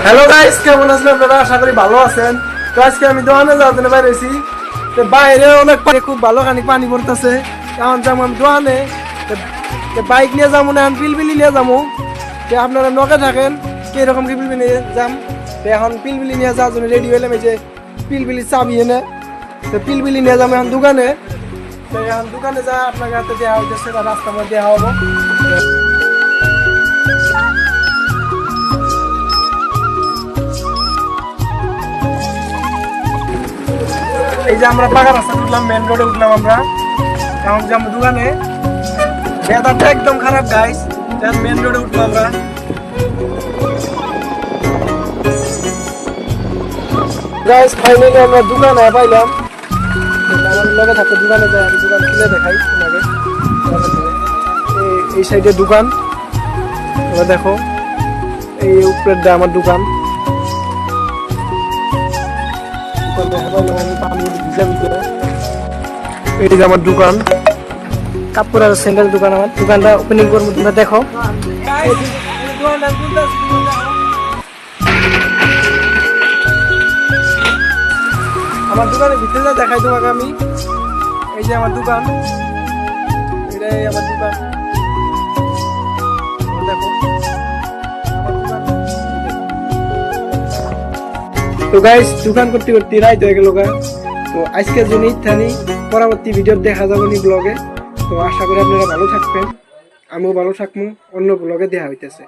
Hello guys, কেমন আছেন আপনারা? আশা করি ভালো আছেন। তো আজকে আমি দোকানে যাওয়ার জন্য বাইরেছি। তো বাইরে অনেক পানি, খুব ভালো খানি পানি পড়তেছে। এখন যাবো আমি দোকানে। বাইক নিয়ে যাবো না, পিলপিলি নিয়ে যাবো। তো আপনারা নকে থাকেন কিরকম কি পিলপিলি নিয়ে যাম। তো এখন পিলপিলি নিয়ে যাওয়ার জন্য রেডি হইলাম। এই যে পিলপিলি চাবি এনে, তো পিলপিলি নিয়ে যাবো এখন দোকানে। তো এখন দোকানে যা আপনার হাতে দেওয়া হইতেছে বা রাস্তার মধ্যে দেওয়া হবো। এই যে আমরা পাকা রাস্তা উঠলাম, মেন রোডে উঠলাম আমরা। এখন যাবো দোকানে। ওয়েদারটা একদম খারাপ গাইস, মেন রোডে উঠলাম আমরা। গাইস ফাইনালি আমরা দোকানে পাইলাম। আমার লগে থাকতে দোকানে যাই, আমি দোকান খুলে দেখাই আপনাকে। এই সাইডে দোকান, এবার দেখো এই উপরেরটা আমার দোকান। এই যে আমার দোকান, কাপড় আর স্যান্ডেল দোকান। আমার দোকানটা ওপেনিং করবো, তোমরা দেখো। আমার দোকানের ভিতরে দেখাই তোমাকে আমি। এই যে আমার দোকান, এটাই আমার দোকান, দেখো। তো গাইস দোকান করতে করতে রাইত হয়ে গেল গা। তো আজকের জন্য ইত্যাদি, পরবর্তী ভিডিও দেখা যাবে নি ব্লগে। তো আশা করি আপনারা ভালো থাকবেন, আমিও ভালো থাকবো। অন্য ব্লগে দেখা হইতেছে।